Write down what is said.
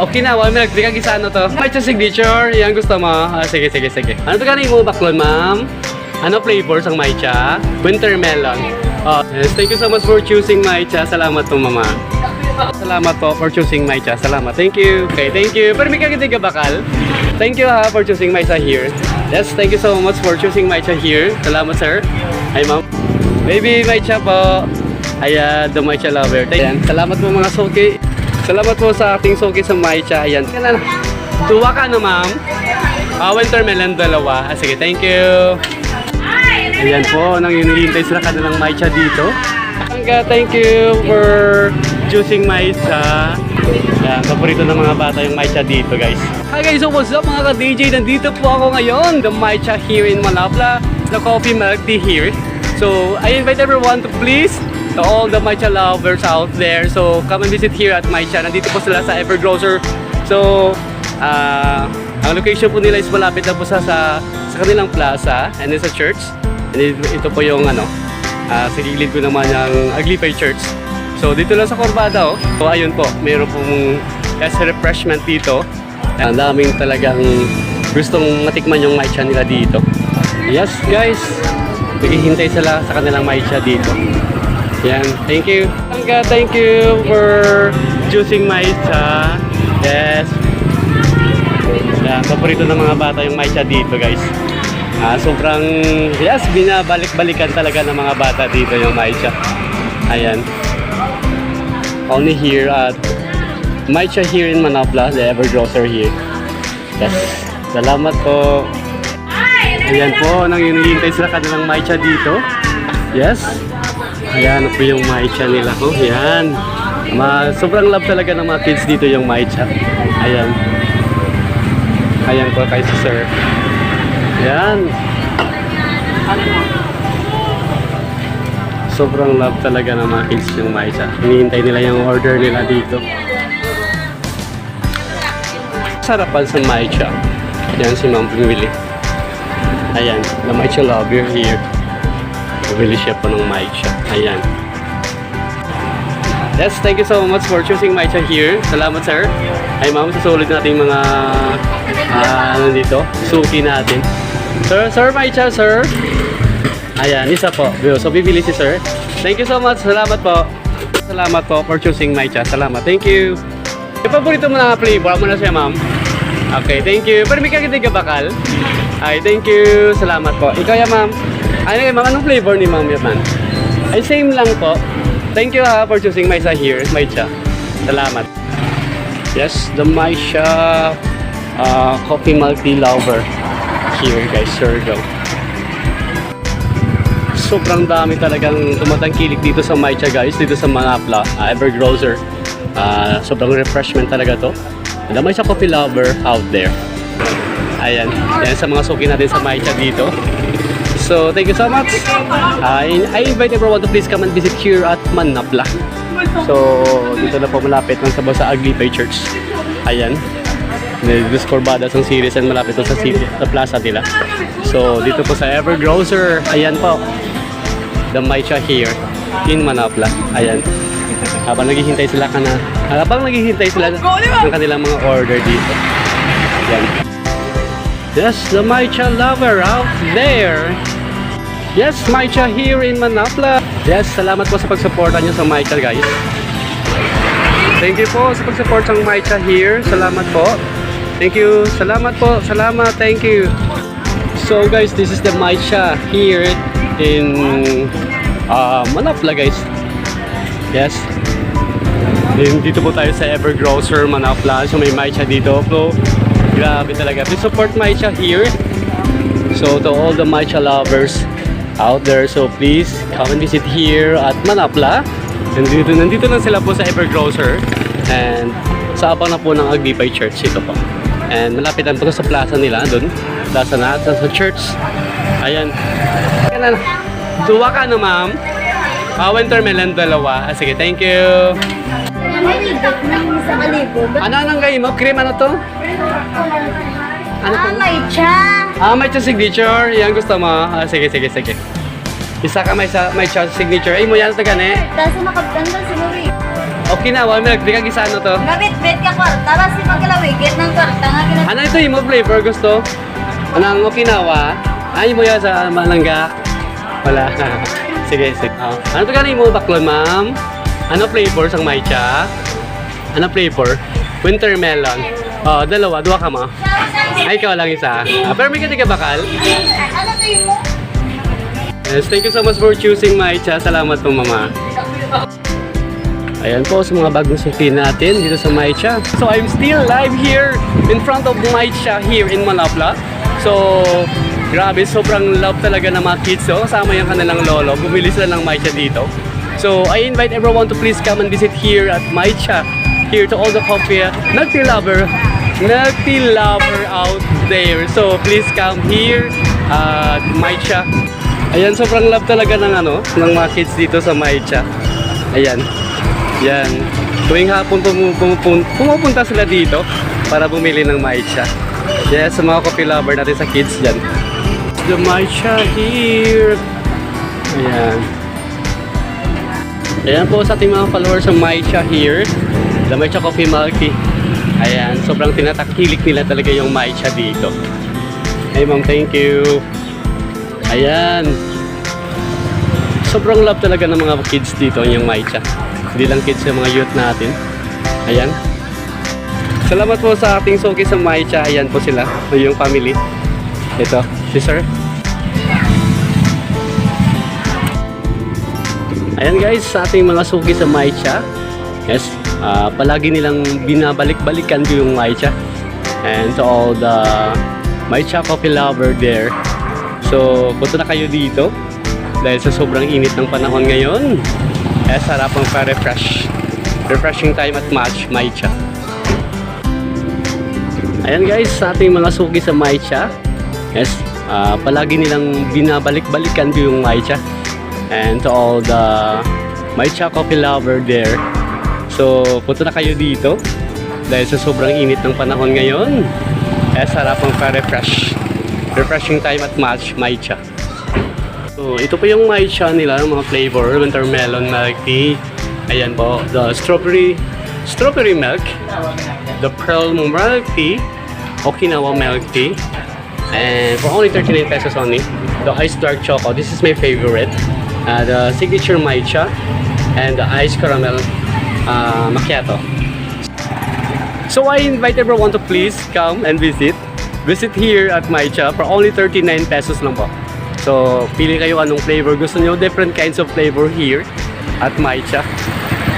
Okay na, wala may nagtrika sa ano to. May signature, yan gusto mo. Sige. Ano to galing mo baklon, ma'am? Ano flavors ang Maicha? Winter melon. Yes, thank you so much for choosing Maicha. Salamat po, mama. Salamat po for choosing Maicha. Salamat. Thank you. Okay, thank you. Pero may kagitig ka bakal? Thank you ha for choosing Maicha here. Yes, thank you so much for choosing Maicha here. Salamat, sir. Hi, ma'am. Baby Maicha po. Ayan, the Maicha lover. Ayan, salamat po mga soki. Salamat po sa ating soki sa Maicha. Ayan. Tuwa ka na, ma'am. Winter melon, dalawa. Sige, thank you. Ayan po, nang hinihintay sila kanilang Maicha dito. Thank you for choosing Maicha. Ayan, paborito ng mga bata yung Maicha dito, guys. Hi guys, so what's up mga ka-DJ? Nandito po ako ngayon, the Maicha here in Manapla, the coffee milk tea here. So, I invite everyone to please, to all the Maicha lovers out there. So, come and visit here at Maicha. Nandito po sila sa Evergrocer. So, ang location po nila is malapit na po sa kanilang plaza and then sa church. And ito po yung sa gilid ko naman yung Aglipay Church. So dito lang sa Corbada So ayun po, mayroon pong refreshment dito. Ang daming talagang gustong matikman yung Maicha nila dito. Yes guys, naghihintay sila sa kanilang Maicha dito. Yan, thank you. Thank you for choosing Maicha. Yes. Yan, paborito ng mga bata yung Maicha dito guys. Sobrang, yes, binabalik-balikan talaga ng mga bata dito yung Maicha. Ayan. Only here at Maicha here in Manapla, the Evergrocer here. Yes. Salamat po. Ayan po, nang hinihintay sila kanilang Maicha dito. Yes. Ayan po yung Maicha nila. Ayan. Sobrang love talaga ng mga kids dito yung Maicha. Ayan. Ayan po kay sir. Yan. Sobrang love talaga ng mga kids yung Maicha. Hinihintay nila yung order nila dito. Sarapan sa Maicha. Yan si Ma'am Pumili. Ayan, the Maicha lover here. Pumili siya po ng Maicha. Ayan. Yes, thank you so much for choosing Maicha here. Salamat sir. Ay ma'am, susulit natin mga dito, suki natin. Sir Maicha, sir. Ayan, isa po. So, bibili si sir. Thank you so much. Salamat po. Salamat po for choosing Maicha. Salamat. Thank you. Yung paborito mo na flavor mo na siya, ma'am. Okay, thank you. Pero may kagitig ka bakal? Ay, thank you. Salamat po. Ikaw ya, ma'am. Ay, ma'am, anong flavor ni ma'am yan, man? Ay, same lang po. Thank you ha for choosing Maicha here. Maicha. Salamat. Yes, the Maicha coffee milk tea lover. Here guys, Sergo. Sobrang dami talagang tumatangkilik dito sa Maicha guys, dito sa Manapla, Evergrocer. Sobrang refreshment talaga to. The Maicha coffee lover out there. Ayan, yan sa mga suki natin sa Maicha dito. So thank you so much. I invite everyone to please come and visit here at Manapla. So dito na po malapit ng sa Aglipay Church. Ayan. This Corbadas ang series and malapit sa plaza nila. So dito po sa Evergrocer, ayan po, the Maicha here in Manapla. Ayan. Habang naghihintay sila ng kanilang mga order dito. Ayan. Yes, the Maicha lover out there. Yes, Maicha here in Manapla. Yes, salamat po sa pagsuporta niyo sa Maicha guys. Thank you po sa pagsupport ng Maicha here. Salamat po. Thank you. Salamat po. Salamat. Thank you. So guys, this is the Maicha here in Manapla guys. Yes. Dito po tayo sa Evergrocer Manapla. So may Maicha dito. So grabe talaga. Please support Maicha here. So to all the Maicha lovers out there, so please come and visit here at Manapla. Nandito lang sila po sa Evergrocer. And sa abang na po ng Aglipay Church ito po. And malapit lang po sa plaza nila doon. Plaza na sa church. Ayan. Tuwa ka na, ma'am. Winter melon, dalawa. Sige, thank you. Ano nang kayo mo? Cream ano to? Ano to? Maicha. Maicha signature. Yan gusto mo. Sige. Isa ka Maicha signature. Ay mo yan ito gani. Tapos makapaganda siguro. Okay na, wala may nagbigay sa ano to? Gabit-bit ka ko. Tara si mo flavor gusto? Anong Okinawa? Ay mo yan sa Malangga? Wala. Sige, sige. Ano to galing mo baklon, ma'am? Ano flavor sang matcha? Ano flavor? Winter melon. Dalawa ka mo. Ay, ikaw lang isa. Pero may ka bakal? Ano to mo? Yes, thank you so much for choosing matcha. Salamat po, mama. Ayan po sa mga bagong suki natin dito sa Maicha. So I'm still live here in front of Maicha here in Malapla. So grabe, sobrang love talaga ng mga kids. So kasama yung kanilang lolo. Bumili sila ng Maicha dito. So I invite everyone to please come and visit here at Maicha. Here to all the coffee milk tea lover out there. So please come here at Maicha. Ayan, sobrang love talaga ng ng mga kids dito sa Maicha. Ayan. Yan. Tuwing hapon pumupunta sila dito para bumili ng matcha. Yes, sa mga coffee lover natin sa kids dyan. The matcha here. Ayan. Ayan po sa ating mga followers sa matcha here. The matcha coffee milky. Ayan, sobrang tinatakilik nila talaga yung matcha dito. Hey ma'am, thank you. Ayan. Sobrang love talaga ng mga kids dito yung matcha. Hindi lang kids yung mga youth natin. Ayan. Salamat po sa ating suki sa Maicha. Ayan po sila, yung family. Ito, si sir. Ayan guys, sa ating mga suki sa Maicha. Yes, palagi nilang binabalik-balikan ko yung Maicha. And to all the Maicha coffee lover there. So, punta na kayo dito. Dahil sa sobrang init ng panahon ngayon. Sarap ang pa-refresh. Refreshing time at Maicha. Ayan guys, sa ating mga suki sa Maicha. Yes, palagi nilang binabalik-balikan ko yung Maicha. And to all the Maicha coffee lover there. So, punta na kayo dito. Dahil sa sobrang init ng panahon ngayon. Sarap ang pa-refresh. Refreshing time at Maicha. So, ito po yung matcha nila, mga flavor, winter melon milk tea. Ayan po, the strawberry milk, the pearl milk tea, Okinawa milk tea, and for only 39 pesos only, the iced dark choco. This is my favorite. The signature matcha and the iced caramel macchiato. So I invite everyone to please come and visit here at Maicha for only 39 pesos lang po. So, pili kayo anong flavor gusto nyo. Different kinds of flavor here at Maicha.